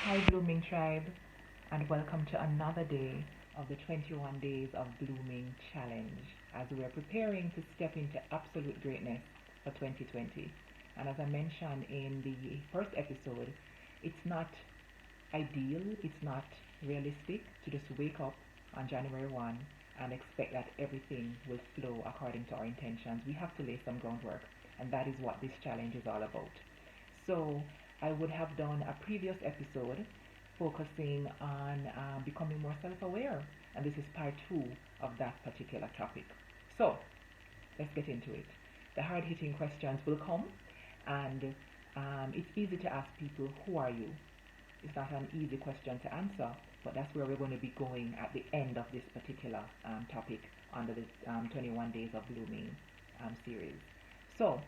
Hi, Blooming Tribe, and welcome to another day of the 21 Days of Blooming Challenge as we are preparing to step into absolute greatness for 2020. And as I mentioned in the first episode, it's not ideal, it's not realistic to just wake up on January 1 and expect that everything will flow according to our intentions. We have to lay some groundwork, and that is what this challenge is all about. So, I would have done a previous episode focusing on becoming more self aware, and this is part two of that particular topic. So, let's get into it. The hard hitting questions will come, and it's easy to ask people, who are you? It's not an easy question to answer, but that's where we're going to be going at the end of this particular topic under the 21 Days of Blooming series. So,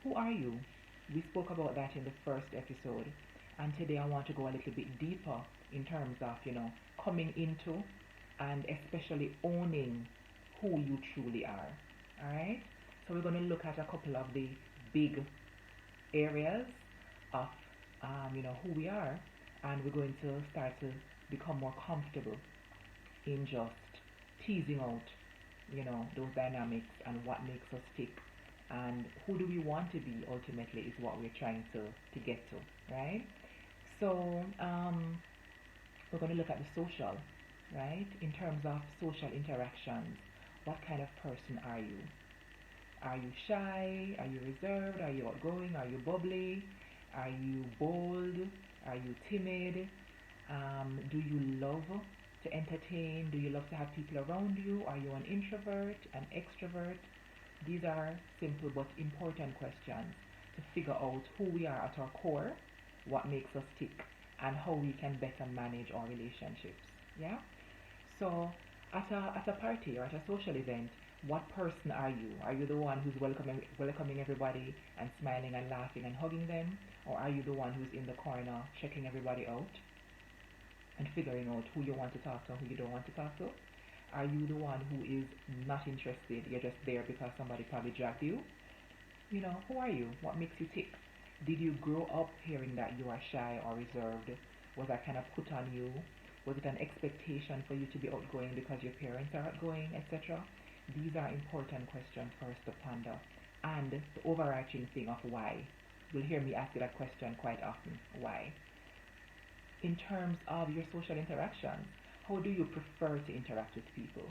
who are you? We spoke about that in the first episode, and today I want to go a little bit deeper in terms of, coming into and especially owning who you truly are. All right? So, we're going to look at a couple of the big areas of, who we are, and we're going to start to become more comfortable in just teasing out, those dynamics and what makes us tick and who do we want to be ultimately is what we're trying to get to, right? So we're going to look at the social, right? In terms of social interactions, what kind of person are you? Are you shy? Are you reserved? Are you outgoing? Are you bubbly? Are you bold? Are you timid? Do you love to entertain? Do you love to have people around you? Are you an introvert, an extrovert? These are simple but important questions to figure out who we are at our core, what makes us tick, and how we can better manage our relationships. Yeah? So, at a party or at a social event, what person are you? Are you the one who's welcoming everybody and smiling and laughing and hugging them? Or are you the one who's in the corner checking everybody out and figuring out who you want to talk to and who you don't want to talk to? Are you the one who is not interested? You're just there because somebody probably dragged you? Who are you? What makes you tick? Did you grow up hearing that you are shy or reserved? Was that kind of put on you? Was it an expectation for you to be outgoing because your parents are outgoing, etc.? These are important questions for us to ponder. And the overarching thing of why. You'll hear me ask you that question quite often. Why? In terms of your social interactions, how do you prefer to interact with people?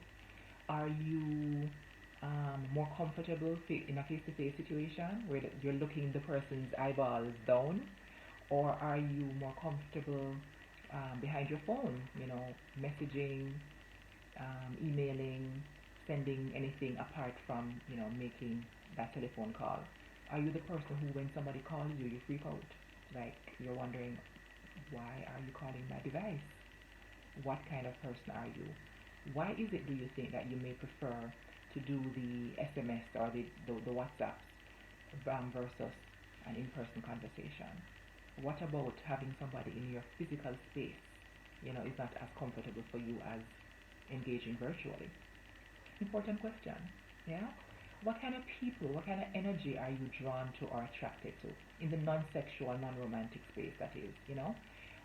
Are you more comfortable in a face-to-face situation where you're looking the person's eyeballs down, or are you more comfortable behind your phone? Messaging, emailing, sending anything apart from making that telephone call. Are you the person who, when somebody calls you, you freak out? Like you're wondering, why are you calling my device? What kind of person are you? Why is it, do you think, that you may prefer to do the SMS or the WhatsApps versus an in-person conversation? What about having somebody in your physical space, is not as comfortable for you as engaging virtually? Important question, yeah? What kind of people, what kind of energy are you drawn to or attracted to in the non-sexual, non-romantic space, that is,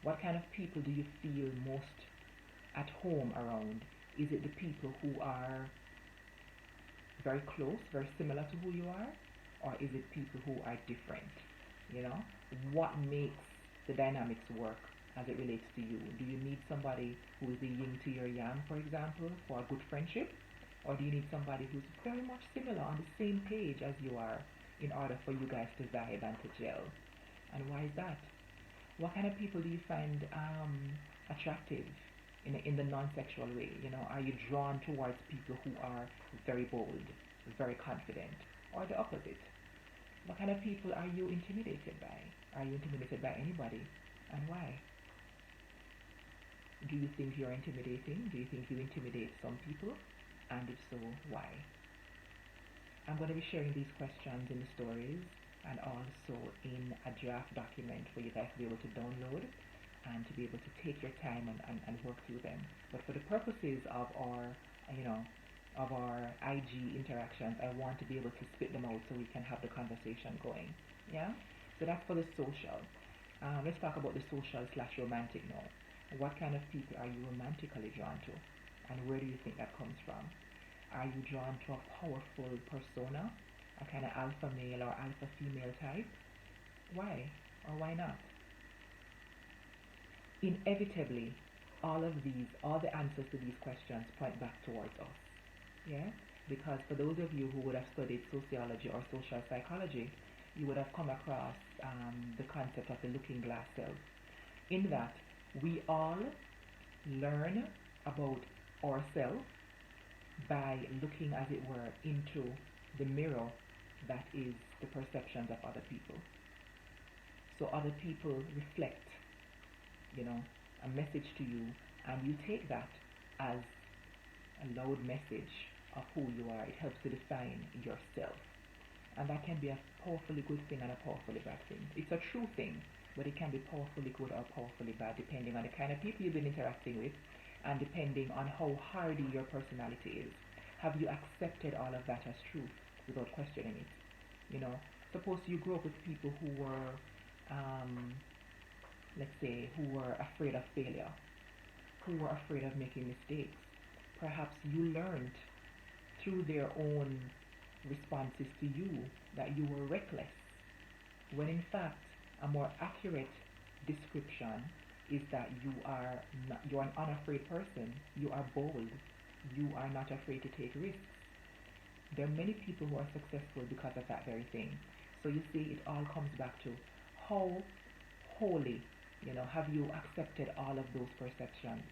What kind of people do you feel most at home around? Is it the people who are very close, very similar to who you are? Or is it people who are different? What makes the dynamics work as it relates to you? Do you need somebody who is the yin to your yang, for example, for a good friendship? Or do you need somebody who's very much similar on the same page as you are in order for you guys to vibe and to gel? And why is that? What kind of people do you find attractive in the non-sexual way? Are you drawn towards people who are very bold, very confident, or the opposite? What kind of people are you intimidated by? Are you intimidated by anybody, and why? Do you think you're intimidating? Do you think you intimidate some people? And if so, why? I'm going to be sharing these questions in the stories and also in a draft document for you guys to be able to download and to be able to take your time and work through them. But for the purposes of our IG interactions, I want to be able to spit them out so we can have the conversation going. Yeah? So that's for the social. Let's talk about the social slash romantic now. What kind of people are you romantically drawn to? And where do you think that comes from? Are you drawn to a powerful persona? A kind of alpha male or alpha female type? Why? Or why not? Inevitably, all the answers to these questions point back towards us. Yeah? Because for those of you who would have studied sociology or social psychology, you would have come across the concept of the looking glass self. In that, we all learn about ourselves by looking, as it were, into the mirror that is the perceptions of other people. So other people reflect, you know, a message to you, and you take that as a loud message of who you are. It helps to define yourself. And that can be a powerfully good thing and a powerfully bad thing. It's a true thing, but it can be powerfully good or powerfully bad depending on the kind of people you've been interacting with and depending on how hardy your personality is. Have you accepted all of that as truth without questioning it? You know, suppose you grew up with people who were, let's say, who were afraid of failure, who were afraid of making mistakes. Perhaps you learned through their own responses to you that you were reckless, when in fact a more accurate description is that you're an unafraid person, you are bold, you are not afraid to take risks. There are many people who are successful because of that very thing. So you see, it all comes back to how wholly, have you accepted all of those perceptions,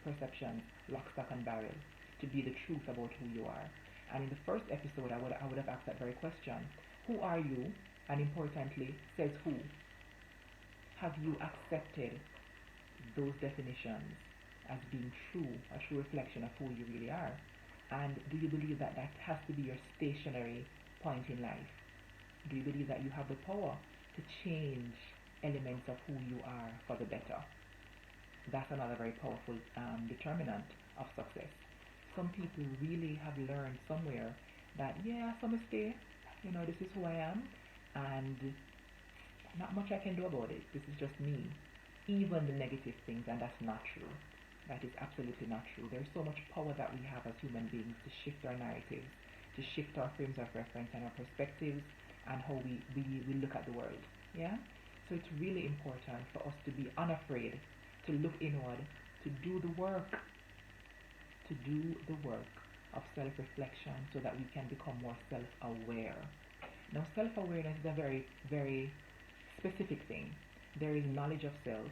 lock, stock, and barrel, to be the truth about who you are. And in the first episode, I would have asked that very question: who are you? And importantly, says who. Have you accepted those definitions as being true, a true reflection of who you really are? And do you believe that that has to be your stationary point in life? Do you believe that you have the power to change elements of who you are for the better? That's another very powerful determinant of success. Some people really have learned somewhere that, yeah, so I stay, this is who I am, and not much I can do about it. This is just me. Even the negative things, and that's not true. That is absolutely not true. There's so much power that we have as human beings to shift our narratives, to shift our frames of reference and our perspectives, and how we look at the world. Yeah? So it's really important for us to be unafraid, to look inward, to do the work, of self-reflection so that we can become more self-aware. Now, self-awareness is a very, very specific thing. There is knowledge of self.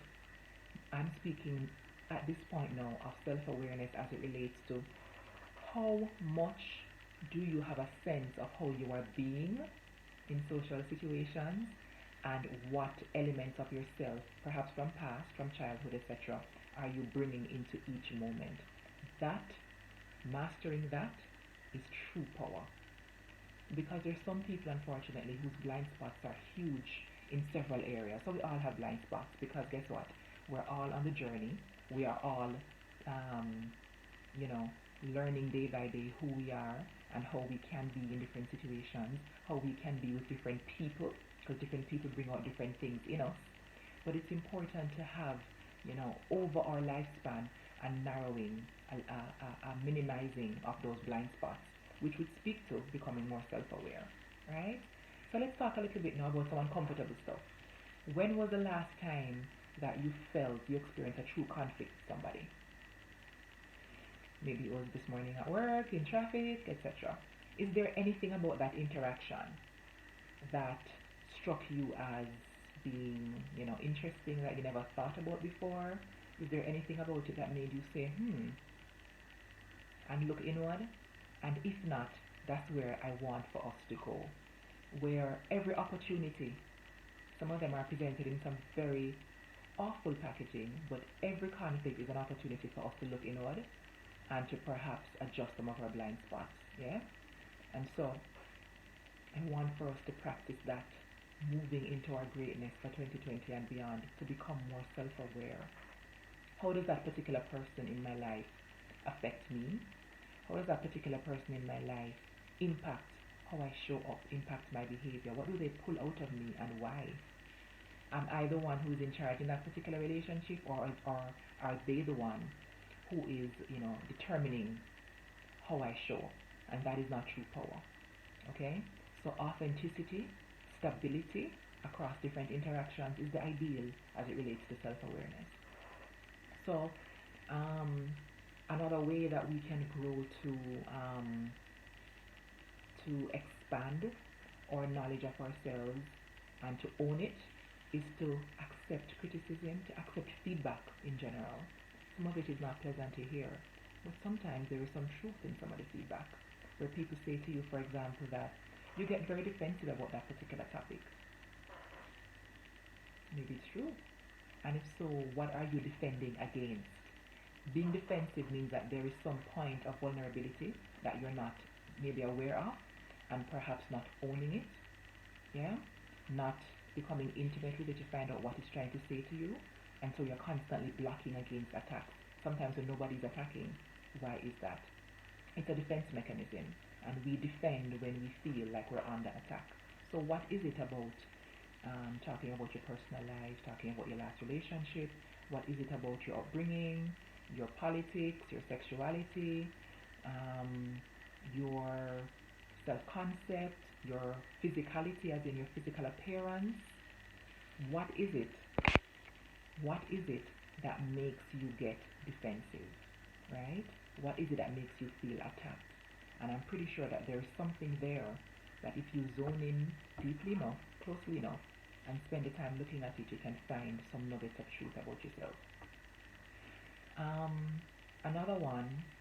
I'm speaking at this point now of self-awareness as it relates to how much do you have a sense of how you are being in social situations, and what elements of yourself, perhaps from past, from childhood, etc., are you bringing into each moment. Mastering that is true power. Because there's some people, unfortunately, whose blind spots are huge in several areas. So we all have blind spots, because guess what? We're all on the journey. We are all, learning day by day who we are and how we can be in different situations, how we can be with different people, because different people bring out different things in us. But it's important to have, over our lifespan, a narrowing, a minimizing of those blind spots, which would speak to becoming more self-aware, right? So let's talk a little bit now about some uncomfortable stuff. When was the last time that you felt you experienced a true conflict with somebody? Maybe it was this morning at work, in traffic, etc. Is there anything about that interaction that struck you as being, interesting, that you never thought about before? Is there anything about it that made you say, and look inward? And if not, that's where I want for us to go. Where every opportunity, some of them are presented in some very awful packaging, but every conflict is an opportunity for us to look inward and to perhaps adjust some of our blind spots. Yeah? And so, I want for us to practice that, moving into our greatness for 2020 and beyond, to become more self-aware. How does that particular person in my life affect me? How does that particular person in my life impact how I show up, impact my behavior? What do they pull out of me, and why? Am I the one who is in charge in that particular relationship, or are they the one who is, determining how I show? And that is not true power. Okay? So authenticity, stability across different interactions is the ideal as it relates to self-awareness. So um, another way that we can grow to expand our knowledge of ourselves and to own it is to accept criticism, to accept feedback in general. Some of it is not pleasant to hear, but sometimes there is some truth in some of the feedback, where people say to you, for example, that you get very defensive about that particular topic. Maybe it's true. And if so, what are you defending against? Being defensive means that there is some point of vulnerability that you're not maybe aware of, and perhaps not owning it, yeah? Not becoming intimate with it to find out what it's trying to say to you, and so you're constantly blocking against attacks. Sometimes when nobody's attacking, why is that? It's a defense mechanism, and we defend when we feel like we're under attack. So what is it about talking about your personal life, talking about your last relationship? What is it about your upbringing, your politics, your sexuality, your self-concept, your physicality, as in your physical appearance? What is it? What is it that makes you get defensive, right? What is it that makes you feel attacked? And I'm pretty sure that there is something there that if you zone in deeply enough, closely enough, and spend the time looking at it, you can find some nuggets of truth about yourself.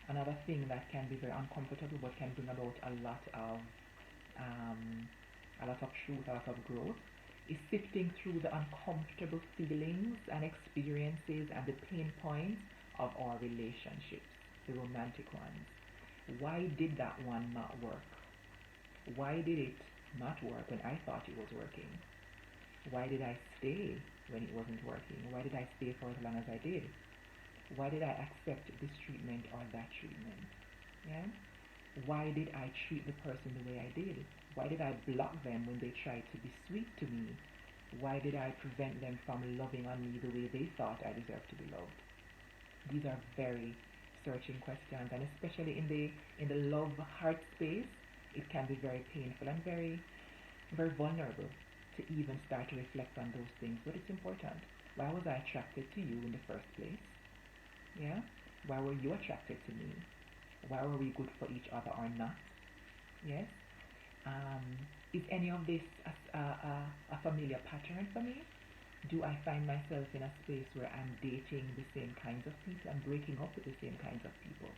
Another thing that can be very uncomfortable but can bring about um, a lot of truth, a lot of growth, is sifting through the uncomfortable feelings and experiences and the pain points of our relationships, the romantic ones. Why did that one not work? Why did it not work when I thought it was working? Why did I stay when it wasn't working? Why did I stay for as long as I did? Why did I accept this treatment or that treatment? Yeah? Why did I treat the person the way I did? Why did I block them when they tried to be sweet to me? Why did I prevent them from loving on me the way they thought I deserved to be loved? These are very searching questions, and especially in the love heart space, it can be very painful and very very vulnerable to even start to reflect on those things. But it's important. Why was I attracted to you in the first place? Yeah? Why were you attracted to me? Why were we good for each other or not? Yes? Um, is any of this a familiar pattern for me? Do I find myself in a space where I'm dating the same kinds of people and breaking up with the same kinds of people?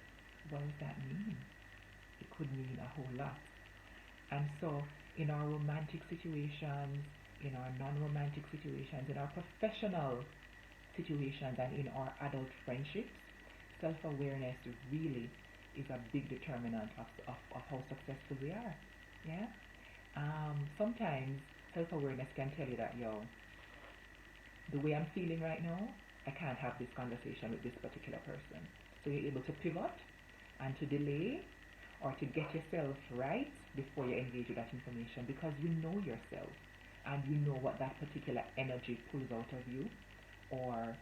What does that mean? It could mean a whole lot. And so, in our romantic situations, in our non-romantic situations, in our professional situations, and in our adult friendships, self-awareness really is a big determinant of how successful we are. Yeah? Sometimes self-awareness can tell you that, yo, the way I'm feeling right now, I can't have this conversation with this particular person. So you're able to pivot and to delay or to get yourself right before you engage with that information, because you know yourself and you know what that particular energy pulls out of you, or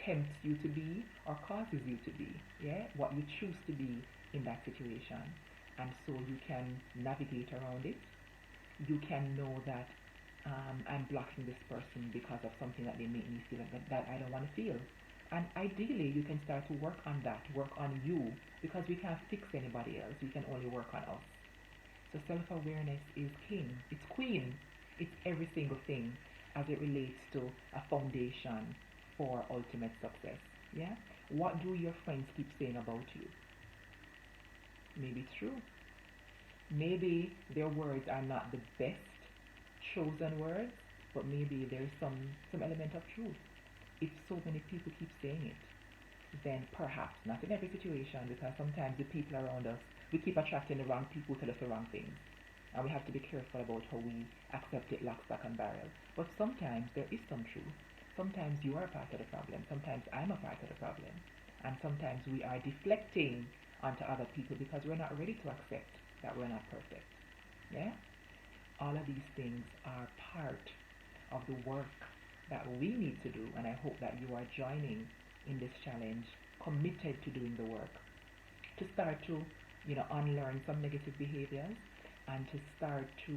tempts you to be, or causes you to be, yeah, what you choose to be in that situation. And so you can navigate around it. You can know that I'm blocking this person because of something that they make me feel that I don't want to feel. And ideally, you can start to work on that, work on you, because we can't fix anybody else. We can only work on us. So self-awareness is king. It's queen. It's every single thing as it relates to a foundation for ultimate success. Yeah? What do your friends keep saying about you? Maybe it's true. Maybe their words are not the best chosen words, but maybe there's some element of truth. If so many people keep saying it, then perhaps, not in every situation, because sometimes the people around us, we keep attracting the wrong people to tell us the wrong things. And we have to be careful about how we accept it lock, stock, and barrel. But sometimes there is some truth. Sometimes you are part of the problem. Sometimes I'm a part of the problem. And sometimes we are deflecting onto other people because we're not ready to accept that we're not perfect. Yeah? All of these things are part of the work that we need to do, and I hope that you are joining in this challenge, committed to doing the work, to start to, unlearn some negative behaviors and to start to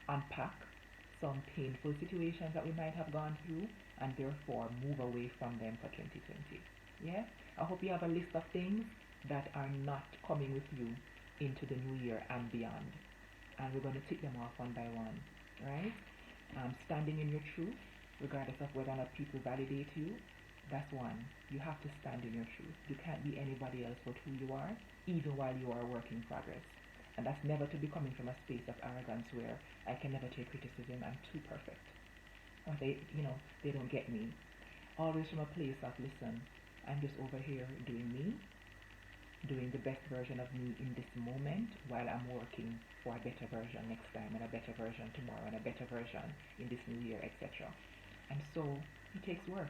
unpack some painful situations that we might have gone through and therefore move away from them for 2020. Yeah? I hope you have a list of things that are not coming with you into the new year and beyond. And we're going to tick them off one by one, right? Standing in your truth, regardless of whether or not people validate you, that's one. You have to stand in your truth. You can't be anybody else but who you are, even while you are a work in progress. And that's never to be coming from a space of arrogance where I can never take criticism, I'm too perfect. Or they don't get me. Always from a place of, listen, I'm just over here doing me, doing the best version of me in this moment while I'm working for a better version next time and a better version tomorrow and a better version in this new year, etc. And so it takes work.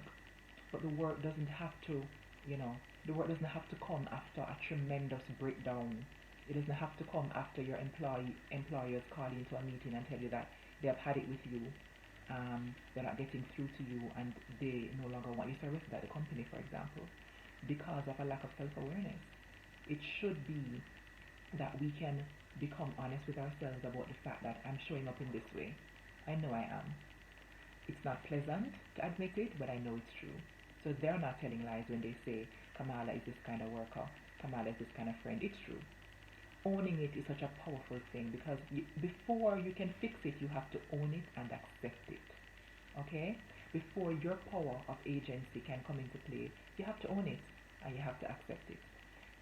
But the work doesn't have to, the work doesn't have to come after a tremendous breakdown. It doesn't have to come after your employers call you into a meeting and tell you that they have had it with you. They're not getting through to you and they no longer want you services at the company, for example, because of a lack of self-awareness. It should be that we can become honest with ourselves about the fact that I'm showing up in this way. I know I am. It's not pleasant to admit it, but I know it's true. So they're not telling lies when they say Kamala is this kind of worker, Kamala is this kind of friend. It's true. Owning it is such a powerful thing because before you can fix it, you have to own it and accept it. Okay? Before your power of agency can come into play, you have to own it and you have to accept it.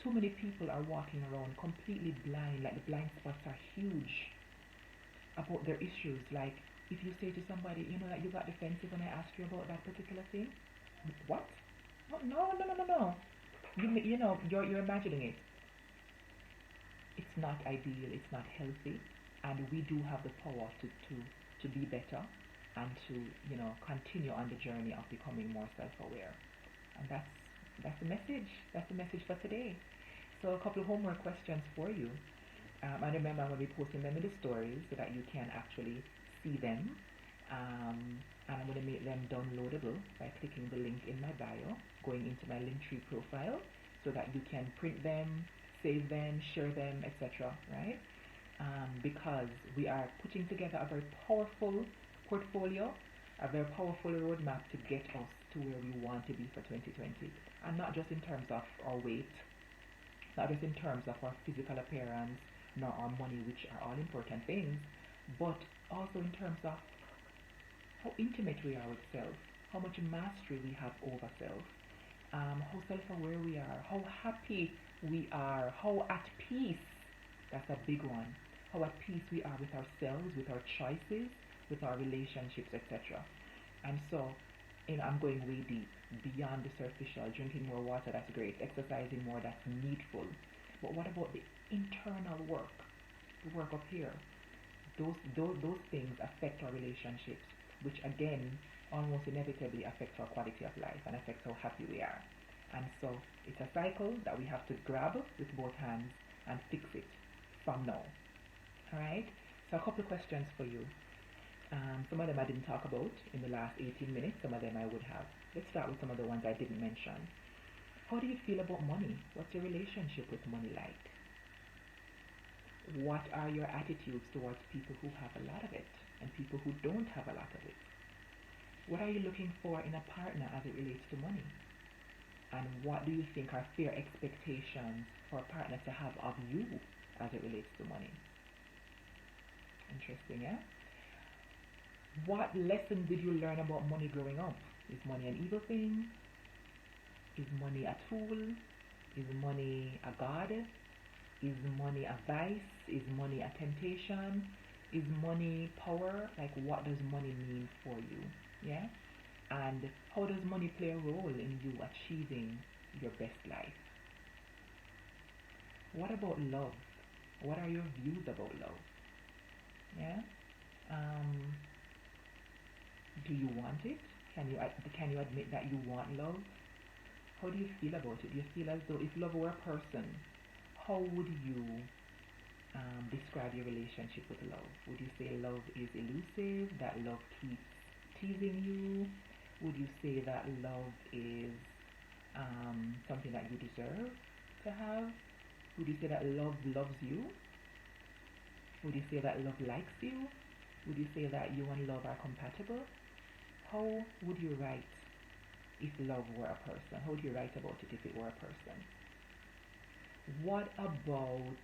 Too many people are walking around completely blind, like the blind spots are huge about their issues. Like if you say to somebody, that you got defensive when I asked you about that particular thing, what? No. You're imagining it. It's not ideal. It's not healthy, and we do have the power to be better and to continue on the journey of becoming more self-aware. And that's the message. That's the message for today. So a couple of homework questions for you. And remember, I'm going to be posting them in the stories so that you can actually see them. And I'm going to make them downloadable by clicking the link in my bio, going into my Linktree profile, so that you can print them, save them, share them, etc. Right? Because we are putting together a very powerful portfolio, a very powerful roadmap to get us to where we want to be for 2020, and not just in terms of our weight, not just in terms of our physical appearance, nor our money, which are all important things, but also in terms of how intimate we are with self, how much mastery we have over self, how self-aware we are, how happy we are, how at peace, that's a big one, how at peace we are with ourselves, with our choices, with our relationships, etc. And so, I'm going way deep, beyond the superficial. Drinking more water, that's great. Exercising more, that's needful. But what about the internal work, the work up here? Those things affect our relationships, which again almost inevitably affects our quality of life and affects how happy we are. And so it's a cycle that we have to grab with both hands and fix it from now. Alright? So a couple of questions for you. Some of them I didn't talk about in the last 18 minutes, some of them I would have. Let's start with some of the ones I didn't mention. How do you feel about money? What's your relationship with money like? What are your attitudes towards people who have a lot of it and people who don't have a lot of it? What are you looking for in a partner as it relates to money? And what do you think are fair expectations for a partner to have of you as it relates to money? Interesting, yeah? What lesson did you learn about money growing up? Is money an evil thing? Is money a tool? Is money a god? Is money a vice? Is money a temptation? Is money power? Like, what does money mean for you? Yeah? And how does money play a role in you achieving your best life? What about love? What are your views about love? Yeah? Do you want it? Can you admit that you want love? How do you feel about it? Do you feel as though if love were a person, how would you describe your relationship with love? Would you say love is elusive, that love keeps teasing you? Would you say that love is something that you deserve to have? Would you say that love loves you? Would you say that love likes you? Would you say that you and love are compatible? How would you write if love were a person? How would you write about it if it were a person? What about,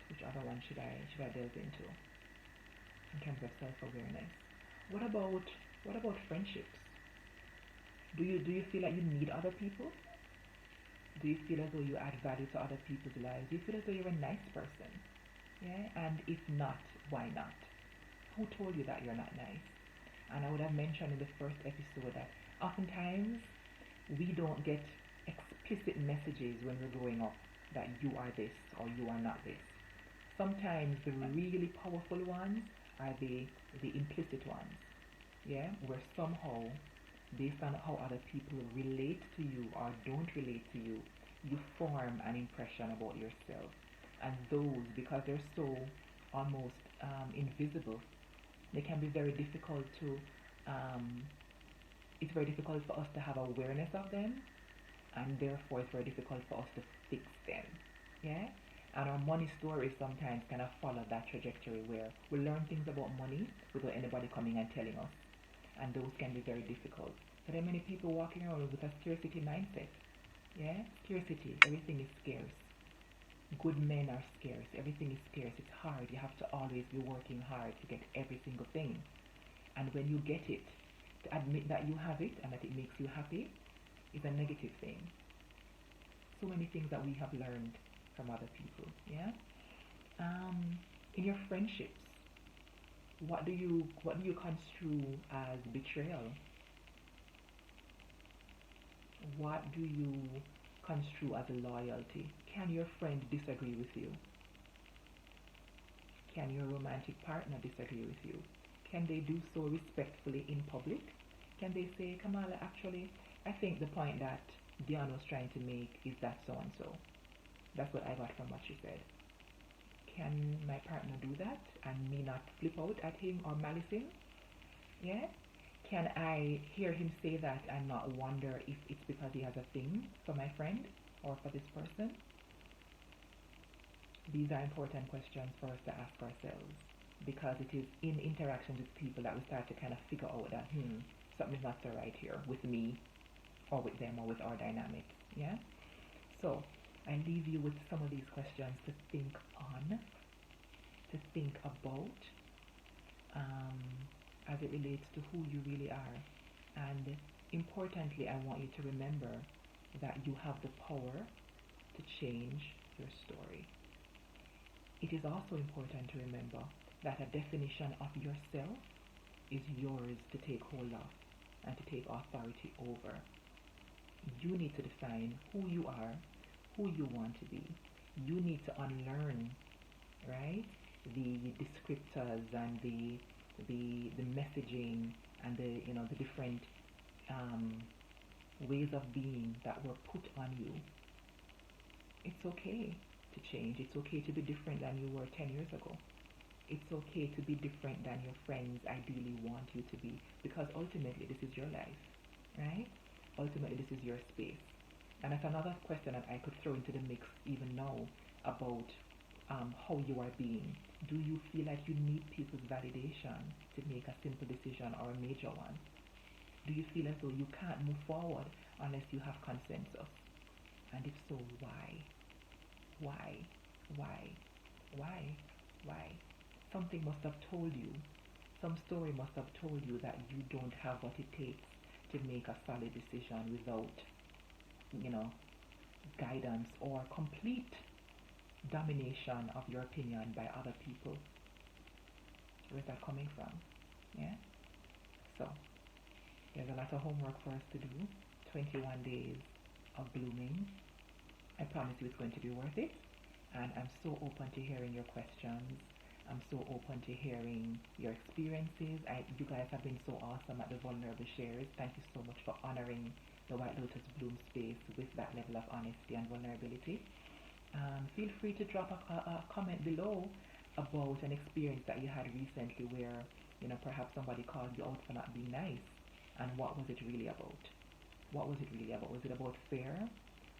which other one should I delve into in terms of self-awareness? What about friendships? Do you feel like you need other people? Do you feel as though you add value to other people's lives? Do you feel as though you're a nice person? Yeah? And if not, why not? Who told you that you're not nice? And I would have mentioned in the first episode that oftentimes we don't get explicit messages when we're growing up that you are this or you are not this. Sometimes the really powerful ones are the implicit ones. Yeah? Where somehow, based on how other people relate to you or don't relate to you, you form an impression about yourself. And those, because they're so almost invisible, they can be very difficult to, um, it's very difficult for us to have awareness of them, and therefore it's very difficult for us to fix them. Yeah? And our money stories sometimes kind of follow that trajectory where we learn things about money without anybody coming and telling us. And those can be very difficult. So there are many people walking around with a scarcity mindset. Yeah? Scarcity. Everything is scarce. Good men are scarce. Everything is scarce. It's hard. You have to always be working hard to get every single thing. And when you get it, to admit that you have it and that it makes you happy is a negative thing. So many things that we have learned from other people. Yeah. In your friendships, what do you construe as betrayal? What do you construe as loyalty? Can your friend disagree with you? Can your romantic partner disagree with you? Can they do so respectfully in public? Can they say, Kamala, actually, I think the point that Dion was trying to make is that so and so. That's what I got from what she said. Can my partner do that and me not flip out at him or malice him? Yeah? Can I hear him say that and not wonder if it's because he has a thing for my friend or for this person? These are important questions for us to ask ourselves, because it is in interactions with people that we start to kind of figure out that, something's not so right here with me or with them or with our dynamics. Yeah? So I leave you with some of these questions to think on, to think about, um, as it relates to who you really are. And importantly, I want you to remember that you have the power to change your story. It is also important to remember that a definition of yourself is yours to take hold of and to take authority over. You need to define who you are, who you want to be. You need to unlearn, right? The descriptors and the messaging and the different um, ways of being that were put on you. It's okay to change. It's okay to be different than you were 10 years ago. It's okay to be different than your friends ideally want you to be, because ultimately this is your life, right? Ultimately this is your space. And that's another question that I could throw into the mix even now about how you are being. Do you feel like you need people's validation to make a simple decision or a major one? Do you feel as though you can't move forward unless you have consensus? And if so, why? Why? Why? Why? Why? Something must have told you, some story must have told you that you don't have what it takes to make a solid decision without, you know, guidance or complete domination of your opinion by other people. Where's that coming from? Yeah? So, there's a lot of homework for us to do. 21 days of blooming. I promise you it's going to be worth it. And I'm so open to hearing your questions. I'm so open to hearing your experiences. You guys have been so awesome at the vulnerable shares. Thank you so much for honoring the White Lotus Bloom space with that level of honesty and vulnerability. Feel free to drop a comment below about an experience that you had recently where Perhaps somebody called you out for not being nice. And what was it really about? What was it really about? Was it about fear?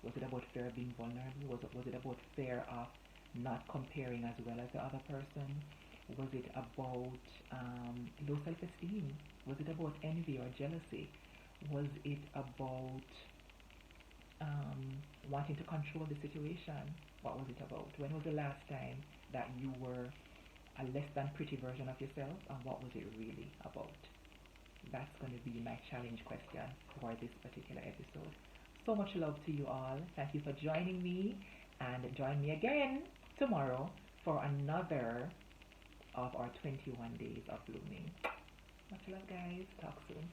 Was it about fear of being vulnerable? Was it about fear of not comparing as well as the other person? Was it about low self-esteem? Was it about envy or jealousy? Was it about wanting to control the situation? What was it about? When was the last time that you were a less than pretty version of yourself, and what was it really about? That's going to be my challenge question for this particular episode. So much love to you all. Thank you for joining me, and join me again tomorrow for another of our 21 days of blooming. Much love, guys. Talk soon.